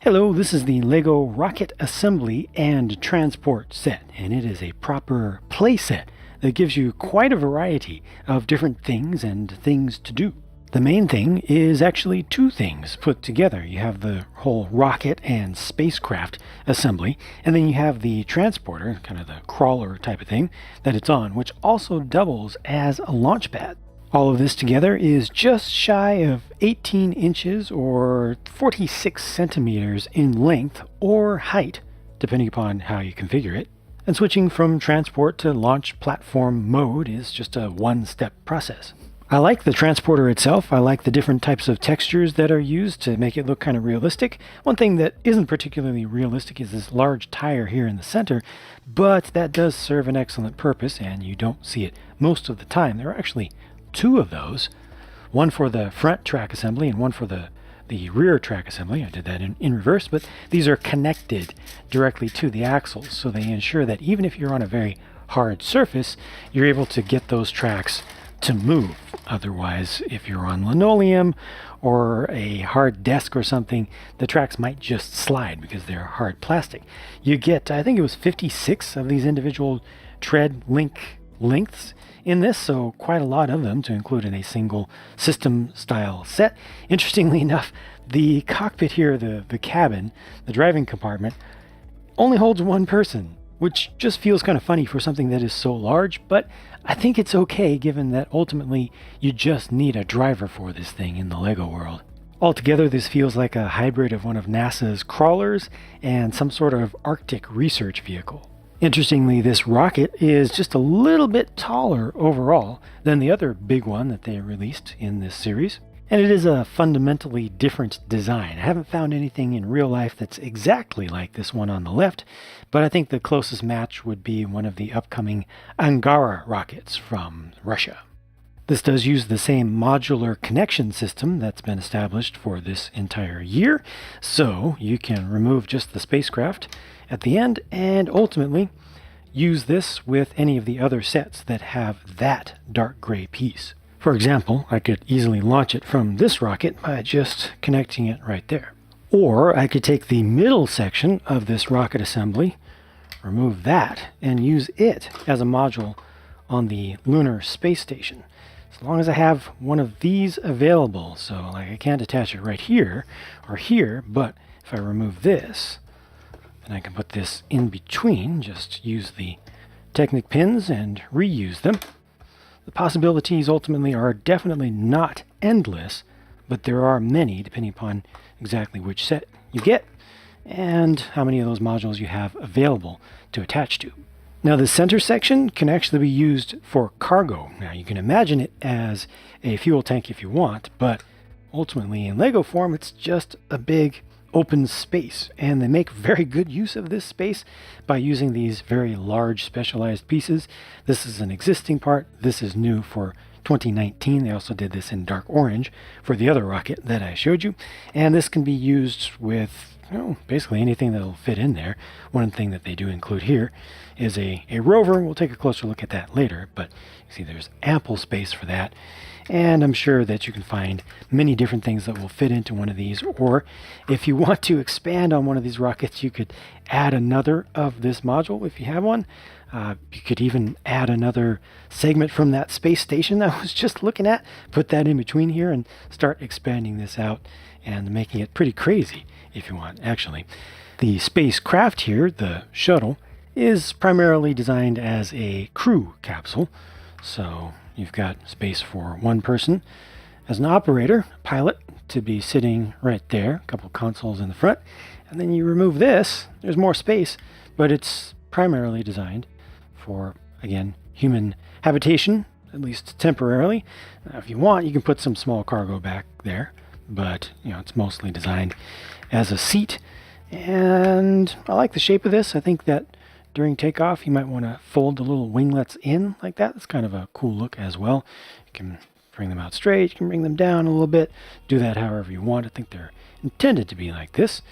Hello, this is the LEGO Rocket Assembly and Transport set, and it is a proper play set that gives you quite a variety of different things and things to do. The main thing is actually two things put together. You have the whole rocket and spacecraft assembly, and then you have the transporter, kind of the crawler type of thing, that it's on, which also doubles as a launch pad. All of this together is just shy of 18 inches or 46 centimeters in length or height, depending upon how you configure it. And switching from transport to launch platform mode is just a one-step process. I like the transporter itself. I like the different types of textures that are used to make it look kind of realistic. One thing that isn't particularly realistic is this large tire here in the center, but that does serve an excellent purpose, and you don't see it most of the time. There are actually two of those, one for the front track assembly and one for the rear track assembly. I did that in reverse, but these are connected directly to the axles, so they ensure that even if you're on a very hard surface, you're able to get those tracks to move. Otherwise, if you're on linoleum or a hard desk or something, the tracks might just slide because they're hard plastic. You get, I think it was 56 of these individual tread lengths in this, so quite a lot of them to include in a single system style set. Interestingly enough, the cockpit here, the cabin, the driving compartment, only holds one person, which just feels kind of funny for something that is so large, but I think it's okay given that ultimately you just need a driver for this thing in the LEGO world. Altogether, this feels like a hybrid of one of NASA's crawlers and some sort of Arctic research vehicle. Interestingly, this rocket is just a little bit taller overall than the other big one that they released in this series. And it is a fundamentally different design. I haven't found anything in real life that's exactly like this one on the left, but I think the closest match would be one of the upcoming Angara rockets from Russia. This does use the same modular connection system that's been established for this entire year, so you can remove just the spacecraft at the end and ultimately use this with any of the other sets that have that dark gray piece. For example, I could easily launch it from this rocket by just connecting it right there. Or I could take the middle section of this rocket assembly, remove that, and use it as a module on the lunar space station. As long as I have one of these available, so like I can't attach it right here or here, but if I remove this, then I can put this in between, just use the Technic pins and reuse them. The possibilities ultimately are definitely not endless, but there are many depending upon exactly which set you get and how many of those modules you have available to attach to. Now, the center section can actually be used for cargo. Now, you can imagine it as a fuel tank if you want, but ultimately in LEGO form, it's just a big open space, and they make very good use of this space by using these very large specialized pieces. This is an existing part. This is new for 2019. They also did this in dark orange for the other rocket that I showed you, and this can be used with basically anything that'll fit in there. One thing that they do include here is a rover. We'll take a closer look at that later, but you see there's ample space for that. And I'm sure that you can find many different things that will fit into one of these. Or if you want to expand on one of these rockets, you could add another of this module if you have one. You could even add another segment from that space station that I was just looking at, put that in between here and start expanding this out and making it pretty crazy if you want, actually. The spacecraft here, the shuttle, is primarily designed as a crew capsule. So you've got space for one person as an operator, pilot, to be sitting right there, a couple consoles in the front. And then you remove this, there's more space, but it's primarily designed for, again, human habitation, at least temporarily. Now, if you want, you can put some small cargo back there, but it's mostly designed as a seat. And I like the shape of this. I think that during takeoff, you might want to fold the little winglets in like that. It's kind of a cool look as well. You can bring them out straight. You can bring them down a little bit. Do that however you want. I think they're intended to be like this.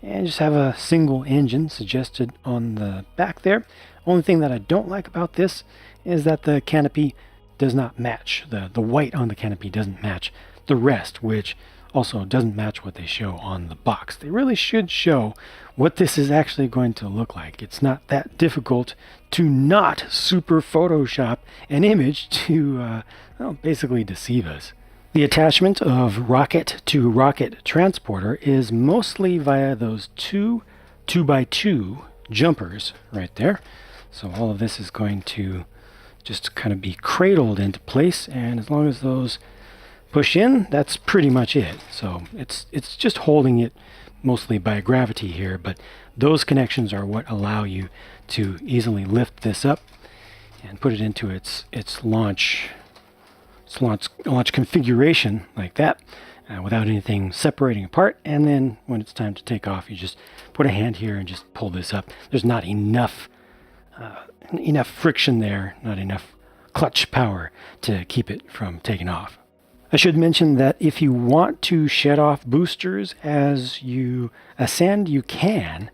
And just have a single engine suggested on the back there. Only thing that I don't like about this is that the canopy does not match. The white on the canopy doesn't match the rest, which also doesn't match what they show on the box. They really should show what this is actually going to look like. It's not that difficult to not super Photoshop an image to well, basically deceive us. The attachment of rocket to rocket transporter is mostly via those two 2x2 jumpers right there. So all of this is going to just kind of be cradled into place, and as long as those push in, that's pretty much it. So it's just holding it mostly by gravity here, but those connections are what allow you to easily lift this up and put it into its launch configuration like that, without anything separating apart. And then when it's time to take off, you just put a hand here and just pull this up. There's not enough friction there, not enough clutch power to keep it from taking off. I should mention that if you want to shed off boosters as you ascend, you can.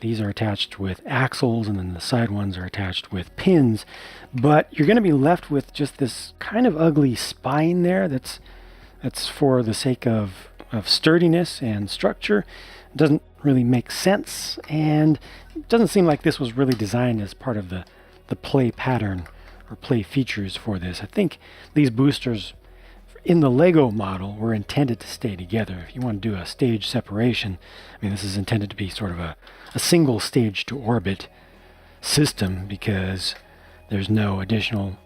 These are attached with axles, and then the side ones are attached with pins, but you're going to be left with just this kind of ugly spine there that's for the sake of sturdiness and structure. It doesn't really make sense, and it doesn't seem like this was really designed as part of the play pattern or play features for this. I think these boosters in the Lego model were intended to stay together. If you want to do a stage separation, I mean, this is intended to be sort of a single stage to orbit system, because there's no additional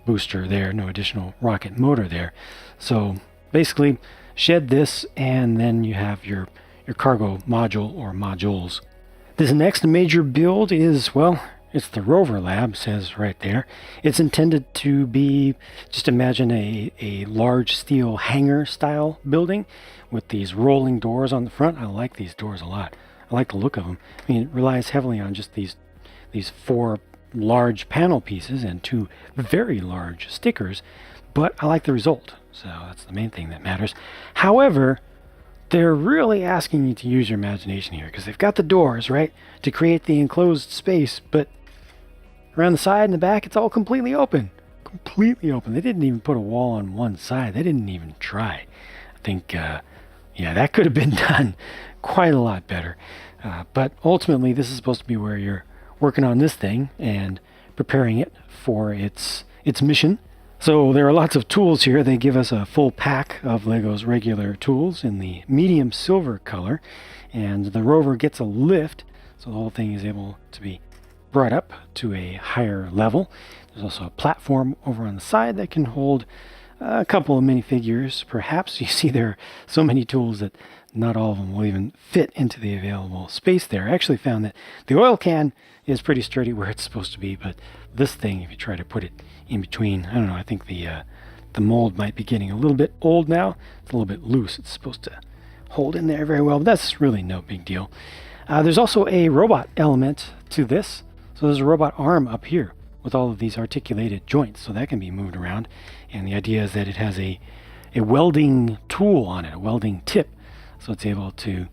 booster there, no additional rocket motor there. So basically shed this, and then you have your cargo module or modules. This next major build is, well, it's the Rover lab, says right there. It's intended to be, just imagine a large steel hangar style building with these rolling doors on the front. I like these doors a lot. I like the look of them. I mean, it relies heavily on just these 4 large panel pieces and 2 very large stickers, but I like the result. So that's the main thing that matters. However, they're really asking you to use your imagination here, because they've got the doors, right, to create the enclosed space, but around the side and the back, it's all completely open. Completely open. They didn't even put a wall on one side. They didn't even try. I think, yeah, that could have been done quite a lot better. But ultimately, this is supposed to be where you're working on this thing and preparing it for its mission. So there are lots of tools here. They give us a full pack of Lego's regular tools in the medium silver color, and the Rover gets a lift, so the whole thing is able to be brought up to a higher level. There's also a platform over on the side that can hold a couple of minifigures, perhaps. You see there are so many tools that not all of them will even fit into the available space there. I actually found that the oil can is pretty sturdy where it's supposed to be, but this thing, if you try to put it in between, I don't know, I think the mold might be getting a little bit old now. It's a little bit loose. It's supposed to hold in there very well, but that's really no big deal. There's also a robot element to this. So there's a robot arm up here with all of these articulated joints, so that can be moved around. And the idea is that it has a welding tool on it, a welding tip, so it's able to,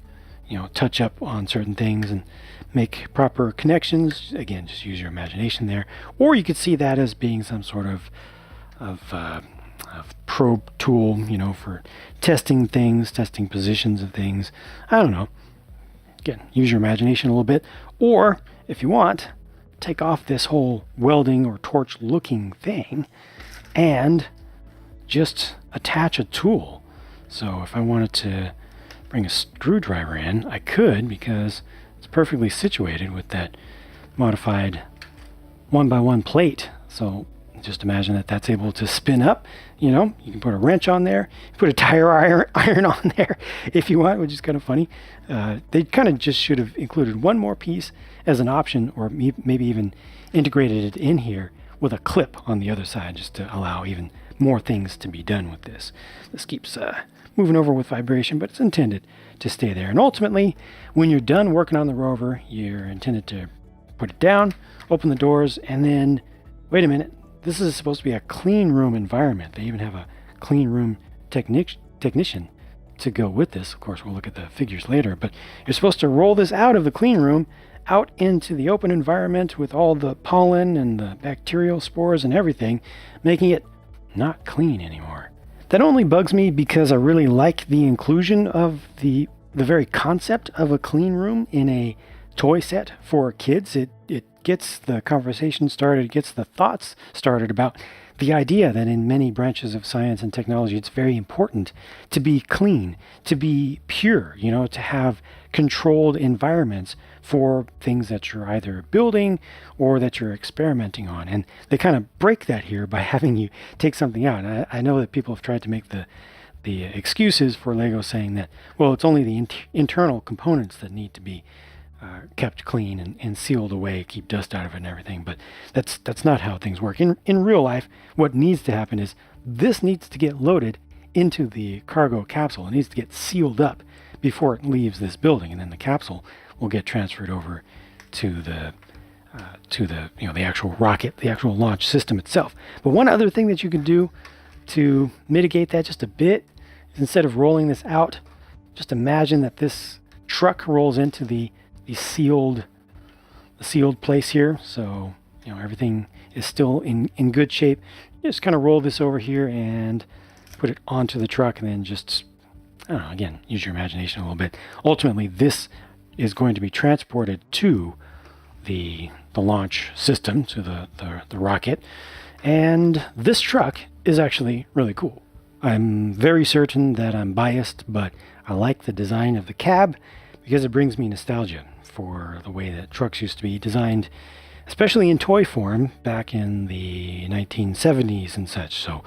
touch up on certain things and make proper connections. Again, just use your imagination there. Or you could see that as being some sort of probe tool, for testing things, testing positions of things. I don't know. Again, use your imagination a little bit. Or, if you want, take off this whole welding or torch looking thing and just attach a tool. So if I wanted to bring a screwdriver in, I could, because it's perfectly situated with that modified 1x1 plate. So just imagine that that's able to spin up. You can put a wrench on there, put a tire iron on there if you want, which is kind of funny. They kind of just should have included one more piece as an option, or maybe even integrated it in here with a clip on the other side, just to allow even more things to be done with this. This keeps moving over with vibration, but it's intended to stay there. And ultimately, when you're done working on the Rover, you're intended to put it down, open the doors, and then, wait a minute, this is supposed to be a clean room environment. They even have a clean room technician to go with this. Of course, we'll look at the figures later, but you're supposed to roll this out of the clean room out into the open environment with all the pollen and the bacterial spores and everything, making it not clean anymore. That only bugs me because I really like the inclusion of the very concept of a clean room in a toy set for kids. It gets the conversation started, gets the thoughts started about the idea that in many branches of science and technology, it's very important to be clean, to be pure, to have controlled environments for things that you're either building or that you're experimenting on. And they kind of break that here by having you take something out. And I know that people have tried to make the excuses for Lego saying that, well, it's only the internal components that need to be kept clean and sealed away, keep dust out of it and everything. But that's not how things work. In real life, what needs to happen is this needs to get loaded into the cargo capsule. It needs to get sealed up before it leaves this building, and then the capsule will get transferred over to the the actual rocket, the actual launch system itself. But one other thing that you can do to mitigate that just a bit is, instead of rolling this out, just imagine that this truck rolls into the sealed place here. So everything is still in good shape. You just kind of roll this over here and put it onto the truck, and then just, I don't know, again, use your imagination a little bit. Ultimately, this is going to be transported to the launch system, to the rocket, and this truck is actually really cool. I'm very certain that I'm biased, but I like the design of the cab because it brings me nostalgia for the way that trucks used to be designed, especially in toy form back in the 1970s and such. So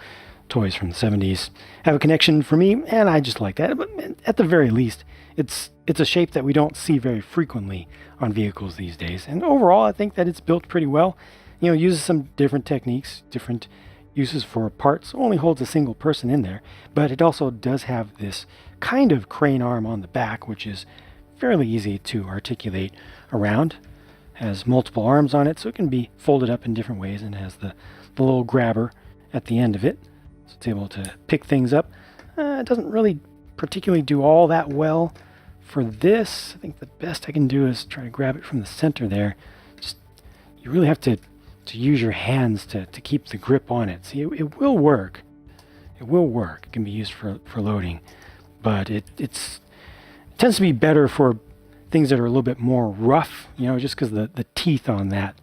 toys from the 70s have a connection for me, and I just like that. But at the very least, it's a shape that we don't see very frequently on vehicles these days. And overall, I think that it's built pretty well. Uses some different techniques, different uses for parts. Only holds a single person in there, but it also does have this kind of crane arm on the back, which is fairly easy to articulate around. Has multiple arms on it, so it can be folded up in different ways, and has the little grabber at the end of it, so it's able to pick things up. It doesn't really particularly do all that well for this. I think the best I can do is try to grab it from the center there. You really have to use your hands to keep the grip on it. See, it will work. It will work. It can be used for loading, but it tends to be better for things that are a little bit more rough, just because the teeth on that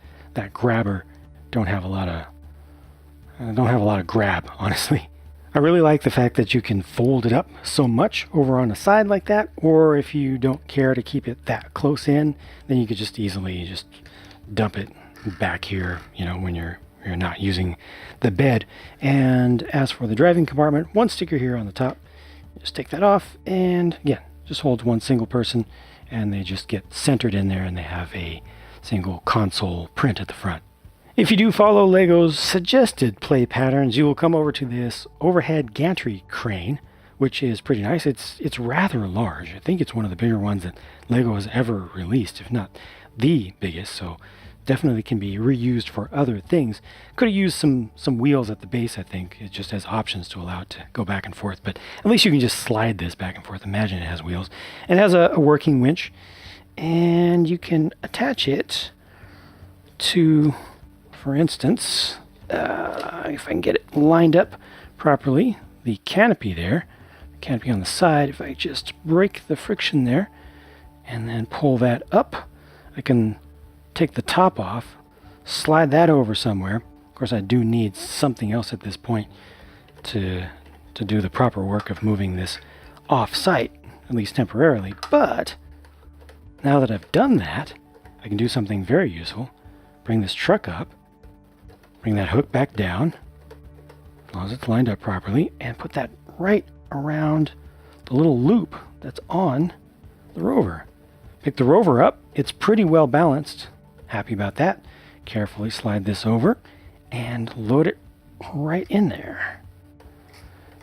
grabber don't have a lot of grab, honestly. I really like the fact that you can fold it up so much over on the side like that, or if you don't care to keep it that close in, then you could just easily just dump it back here, when you're not using the bed. And as for the driving compartment, one sticker here on the top, just take that off, and again, just holds one single person, and they just get centered in there, and they have a single console print at the front. If you do follow Lego's suggested play patterns, you will come over to this overhead gantry crane, which is pretty nice. It's rather large. I think it's one of the bigger ones that Lego has ever released, if not the biggest, so definitely can be reused for other things. Could have used some wheels at the base, I think. It just has options to allow it to go back and forth, but at least you can just slide this back and forth. Imagine it has wheels. And it has a working winch, and you can attach it to, for instance, if I can get it lined up properly, the canopy there, the canopy on the side. If I just break the friction there and then pull that up, I can take the top off, slide that over somewhere. Of course, I do need something else at this point to do the proper work of moving this off-site, at least temporarily. But now that I've done that, I can do something very useful. Bring this truck up, bring that hook back down, as long as it's lined up properly, and put that right around the little loop that's on the Rover. Pick the Rover up. It's pretty well balanced. Happy about that. Carefully slide this over and load it right in there.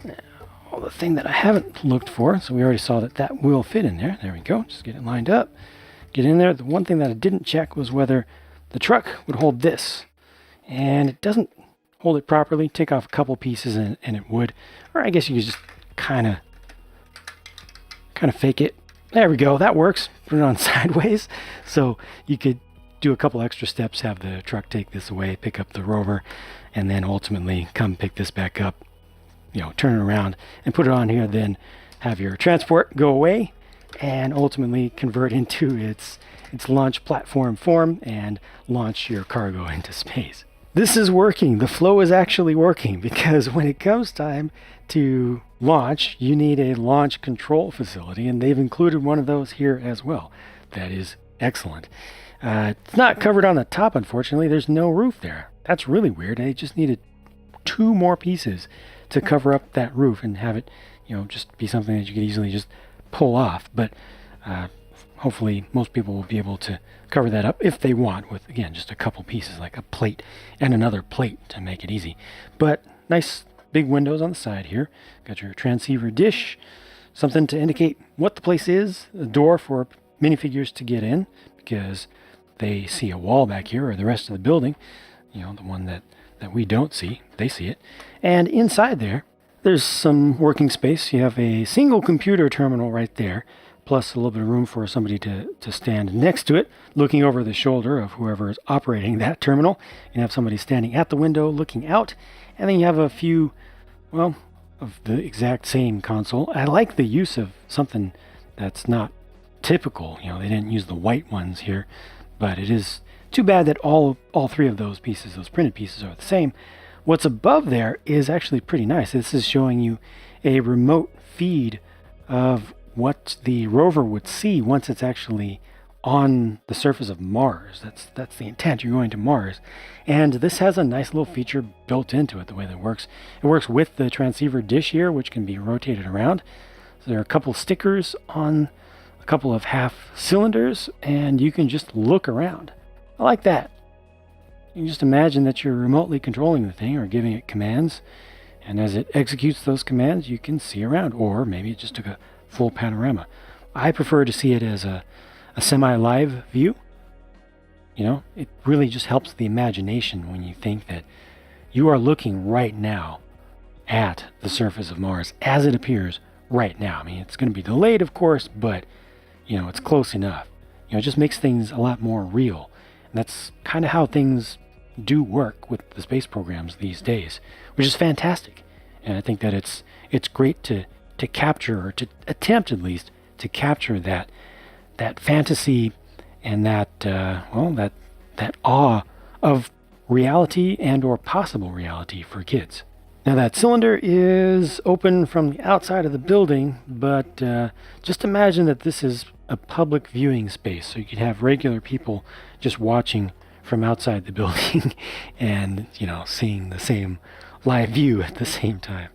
Now, the thing that I haven't looked for, so we already saw that will fit in there. There we go. Just get it lined up. Get in there. The one thing that I didn't check was whether the truck would hold this. And it doesn't hold it properly. Take off a couple pieces and it would. Or I guess you could just kind of fake it. There we go. That works. Put it on sideways. So you could do a couple extra steps, have the truck take this away, pick up the Rover, and then ultimately come pick this back up turn it around and put it on here, then have your transport go away and ultimately convert into its launch platform form and launch your cargo into space. This is working. The flow is actually working, because when it comes time to launch, you need a launch control facility, and they've included one of those here as well. That is excellent. It's not covered on the top, unfortunately. There's no roof there. That's really weird. They just needed 2 more pieces to cover up that roof and have it, just be something that you could easily just pull off. But hopefully most people will be able to cover that up if they want, with, again, just a couple pieces, like a plate and another plate to make it easy. But nice big windows on the side here. Got your transceiver dish, something to indicate what the place is, a door for minifigures to get in, because they see a wall back here, or the rest of the building, the one that we don't see, they see it. And inside there's some working space. You have a single computer terminal right there, plus a little bit of room for somebody to stand next to it, looking over the shoulder of whoever is operating that terminal. You have somebody standing at the window looking out, and then you have a few, of the exact same console. I like the use of something that's not typical. They didn't use the white ones here, but it is too bad that all 3 of those pieces, those printed pieces, are the same. What's above there is actually pretty nice. This is showing you a remote feed of what the rover would see once it's actually on the surface of Mars. That's the intent. You're going to Mars. And this has a nice little feature built into it, the way that it works. It works with the transceiver dish here, which can be rotated around. So there are a couple stickers on a couple of half cylinders, and you can just look around. I like that. You can just imagine that you're remotely controlling the thing or giving it commands, and as it executes those commands, you can see around. Or maybe it just took a full panorama. I prefer to see it as a semi-live view. It really just helps the imagination when you think that you are looking right now at the surface of Mars as it appears right now. I mean, it's going to be delayed, of course, but it's close enough. It just makes things a lot more real. And that's kind of how things do work with the space programs these days, which is fantastic. And I think that it's great to capture, or to attempt at least to capture that fantasy and that awe of reality and or possible reality for kids. Now that cylinder is open from the outside of the building, but just imagine that this is a public viewing space, so you could have regular people just watching from outside the building and seeing the same live view at the same time.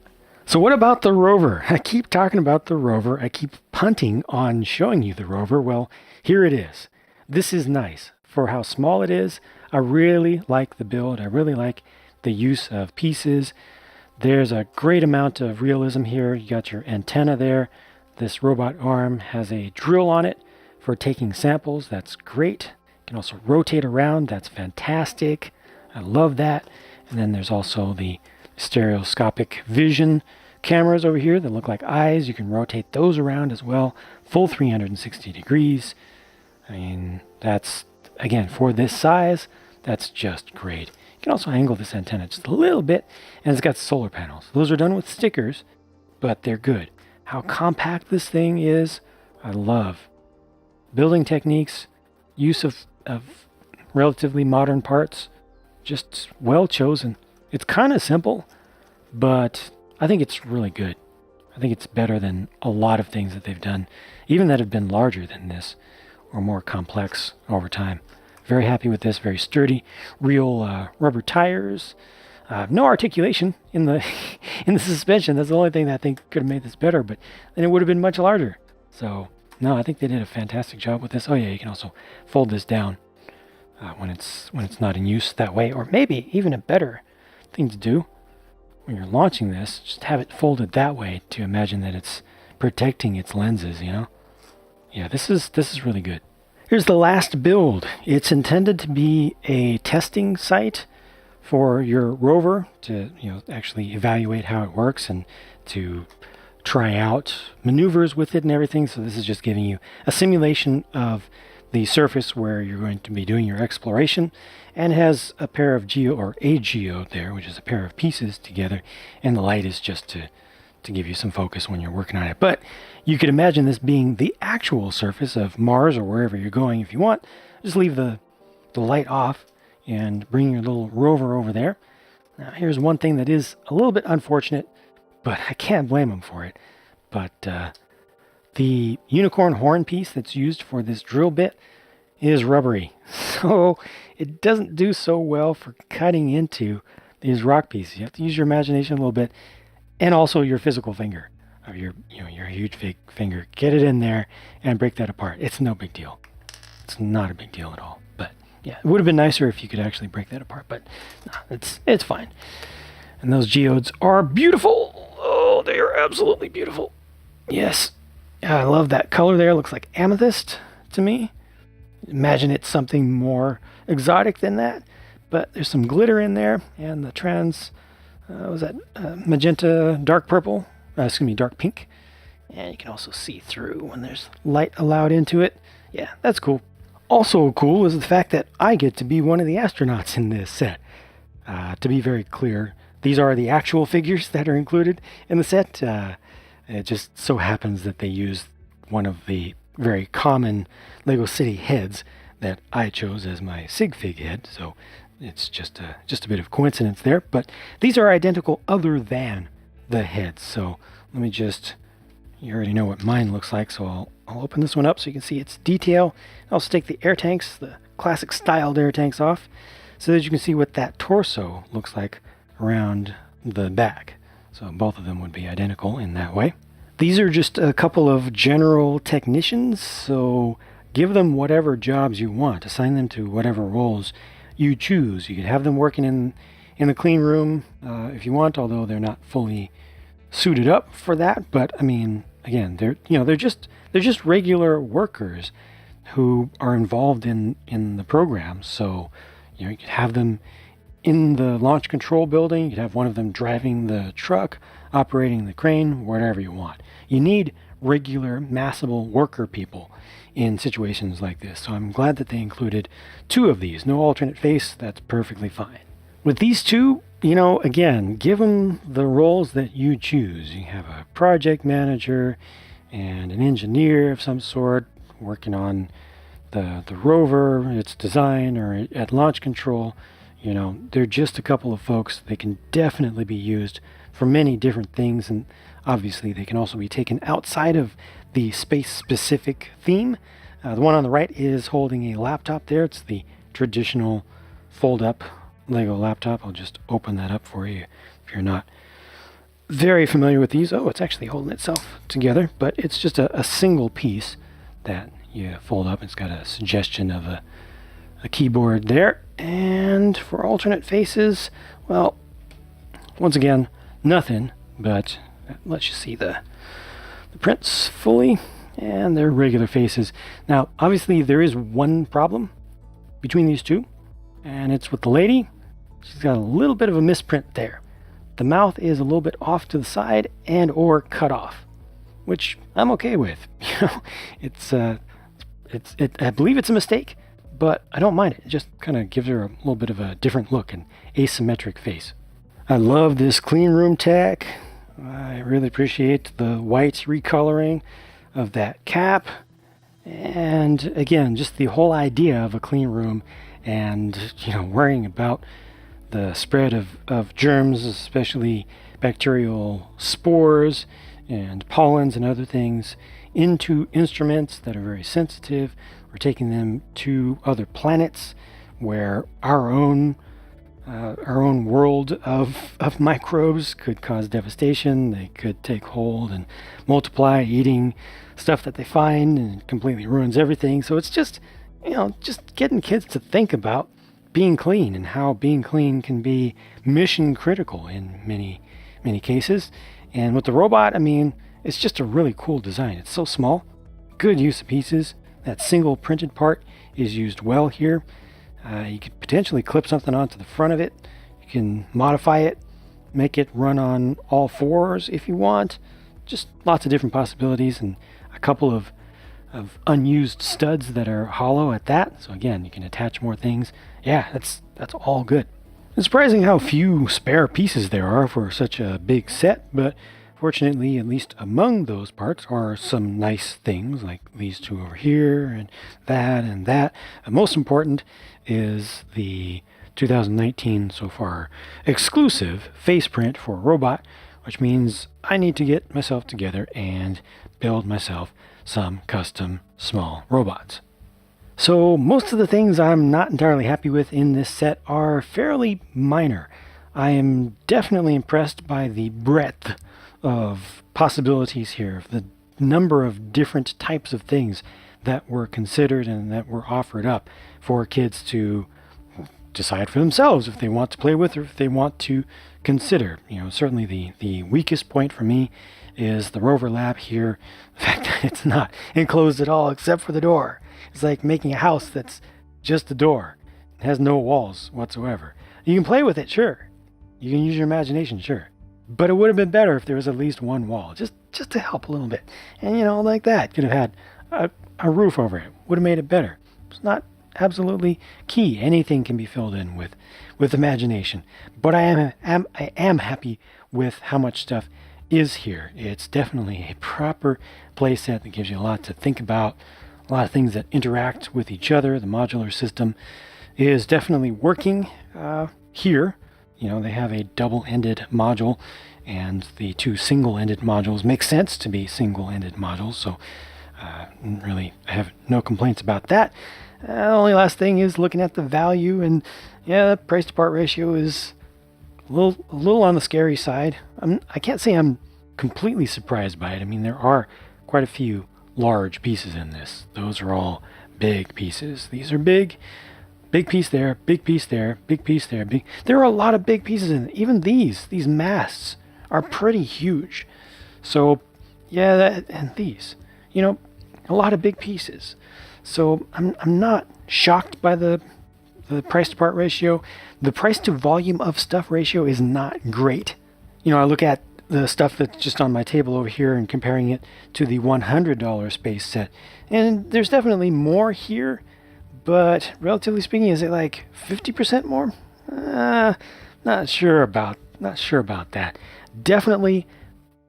So what about the rover? I keep talking about the rover. I keep punting on showing you the rover. Well, here it is. This is nice for how small it is. I really like the build. I really like the use of pieces. There's a great amount of realism here. You got your antenna there. This robot arm has a drill on it for taking samples. That's great. You can also rotate around. That's fantastic. I love that. And then there's also the stereoscopic vision cameras over here that look like eyes. You can rotate those around as well. Full 360 degrees. I mean, that's, again, for this size, that's just great. You can also angle this antenna just a little bit, and it's got solar panels. Those are done with stickers, but they're good. How compact this thing is, I love. Building techniques, use of relatively modern parts, just well chosen. It's kind of simple, but I think it's really good. I think it's better than a lot of things that they've done, even that have been larger than this or more complex over time. Very happy with this, very sturdy, real rubber tires. No articulation in the in the suspension. That's the only thing that I think could have made this better, but then it would have been much larger. So no, I think they did a fantastic job with this. Oh yeah, you can also fold this down when it's not in use that way, or maybe even a better thing to do when you're launching this, just have it folded that way to imagine that it's protecting its lenses. Yeah, this is really good. Here's the last build. It's intended to be a testing site for your rover to actually evaluate how it works and to try out maneuvers with it and everything. So this is just giving you a simulation of the surface where you're going to be doing your exploration, and has a pair of a geode there, which is a pair of pieces together, and the light is just to give you some focus when you're working on it. But you could imagine this being the actual surface of Mars or wherever you're going if you want. Just leave the light off and bring your little rover over there. Now here's one thing that is a little bit unfortunate, but I can't blame them for it. But the unicorn horn piece that's used for this drill bit is rubbery, so it doesn't do so well for cutting into these rock pieces. You have to use your imagination a little bit, and also your physical finger, or your huge big finger. Get it in there and break that apart. It's no big deal. It's not a big deal at all. But yeah, it would have been nicer if you could actually break that apart. But no, it's fine. And those geodes are beautiful. Oh, they are absolutely beautiful. Yes, I love that color there. It looks like amethyst to me. Imagine it's something more exotic than that. But there's some glitter in there, and the magenta, dark purple, dark pink. And you can also see through when there's light allowed into it. Yeah, that's cool. Also cool is the fact that I get to be one of the astronauts in this set. To be very clear, these are the actual figures that are included in the set. It just so happens that they use one of the very common Lego City heads that I chose as my sig fig head, so it's just a bit of coincidence there. But these are identical other than the heads. So let me you already know what mine looks like, so I'll open this one up so you can see its detail. I'll take the air tanks, the classic styled air tanks, off so that you can see what that torso looks like around the back. So both of them would be identical in that way. These are just a couple of general technicians, so give them whatever jobs you want. Assign them to whatever roles you choose. You could have them working in the clean room if you want, although they're not fully suited up for that. But I mean, again, they're just regular workers who are involved in the program. So you could have them in the launch control building. You could have one of them driving the truck, operating the crane, whatever you want. You need regular, massable worker people in situations like this. So I'm glad that they included two of these. No alternate face, that's perfectly fine. With these two, again, give them the roles that you choose. You have a project manager and an engineer of some sort working on the rover, its design, or at launch control. They're just a couple of folks. They can definitely be used for many different things, and obviously they can also be taken outside of the space-specific theme. The one on the right is holding a laptop there. It's the traditional fold-up Lego laptop. I'll just open that up for you if you're not very familiar with these. Oh, it's actually holding itself together, but it's just a single piece that you fold up. It's got a suggestion of a keyboard there. And for alternate faces, well, once again, nothing, but that lets you see the prints fully, and they're regular faces. Now, obviously, there is one problem between these two, and it's with the lady. She's got a little bit of a misprint there. The mouth is a little bit off to the side and or cut off, which I'm okay with. I believe it's a mistake, but I don't mind it. It just kind of gives her a little bit of a different look, an asymmetric face. I love this clean room tech. I really appreciate the white recoloring of that cap. And again, just the whole idea of a clean room and, worrying about the spread of germs, especially bacterial spores and pollens and other things, into instruments that are very sensitive. We're taking them to other planets where our own world of microbes could cause devastation. They could take hold and multiply, eating stuff that they find, and completely ruins everything. So it's just getting kids to think about being clean and how being clean can be mission critical in many cases. And with the robot, it's just a really cool design. It's so small, good use of pieces. That single printed part is used well here. You could potentially clip something onto the front of it. You can modify it, make it run on all fours if you want. Just lots of different possibilities, and a couple of of unused studs that are hollow at that. So again, you can attach more things. Yeah, that's all good. It's surprising how few spare pieces there are for such a big set, but fortunately, at least among those parts are some nice things like these two over here and that and that. And most important is the 2019 so far exclusive face print for robot, which means I need to get myself together and build myself some custom small robots. So most of the things I'm not entirely happy with in this set are fairly minor. I am definitely impressed by the breadth of possibilities here, the number of different types of things that were considered and that were offered up for kids to decide for themselves if they want to play with or if they want to consider. Certainly the weakest point for me is the Rover lab here. The fact that it's not enclosed at all except for the door. It's like making a house that's just a door. It has no walls whatsoever. You can play with it, sure. You can use your imagination, sure. But it would have been better if there was at least one wall, just to help a little bit. And, like that. Could have had a roof over it. Would have made it better. It's not absolutely key. Anything can be filled in with imagination. But I am happy with how much stuff is here. It's definitely a proper playset that gives you a lot to think about, a lot of things that interact with each other. The modular system is definitely working here. They have a double-ended module, and the two single-ended modules make sense to be single-ended modules, so really I have no complaints about that. The only last thing is looking at the value, and yeah, the price to part ratio is a little on the scary side. I can't say I'm completely surprised by it. I mean, there are quite a few large pieces in this. Those are all big pieces. These are big piece there, big piece there, big piece there, big. There are a lot of big pieces in it. Even these masts are pretty huge. So yeah, and these, a lot of big pieces. So I'm not shocked by the price to part ratio. The price to volume of stuff ratio is not great. I look at the stuff that's just on my table over here and comparing it to the $100 space set, and there's definitely more here, but relatively speaking, is it like 50% more? Not sure about that. Definitely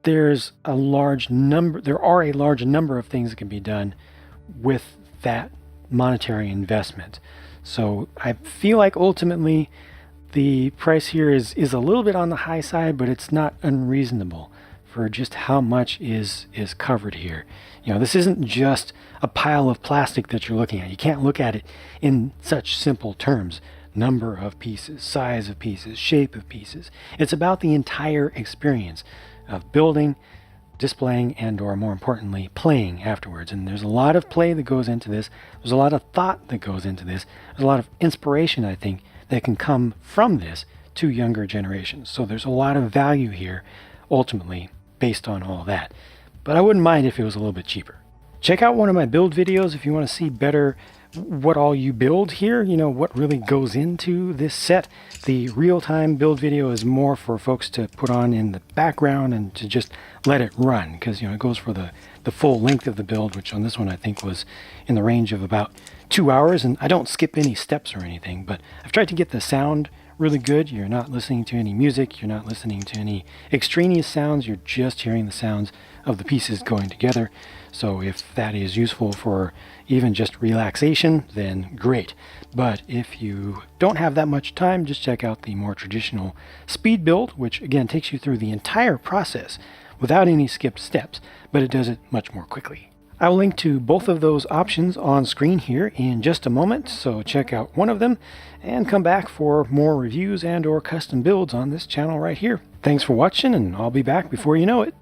there's a large number. There are a large number of things that can be done with that monetary investment. So I feel like ultimately the price here is a little bit on the high side, but it's not unreasonable for just how much is covered here. This isn't just a pile of plastic that you're looking at. You can't look at it in such simple terms. Number of pieces, size of pieces, shape of pieces. It's about the entire experience of building, displaying, and or more importantly, playing afterwards. And there's a lot of play that goes into this. There's a lot of thought that goes into this. There's a lot of inspiration, I think, that can come from this to younger generations. So there's a lot of value here, ultimately, based on all that. But I wouldn't mind if it was a little bit cheaper. Check out one of my build videos if you want to see better what all you build here, what really goes into this set. The real-time build video is more for folks to put on in the background and to just let it run, because it goes for the full length of the build, which on this one I think was in the range of about 2 hours, and I don't skip any steps or anything, but I've tried to get the sound really good. You're not listening to any music, you're not listening to any extraneous sounds, you're just hearing the sounds of the pieces going together. So if that is useful for even just relaxation, then great. But if you don't have that much time, just check out the more traditional speed build, which again takes you through the entire process without any skipped steps, but it does it much more quickly. I will link to both of those options on screen here in just a moment, so check out one of them and come back for more reviews and or custom builds on this channel right here. Thanks for watching, and I'll be back before you know it.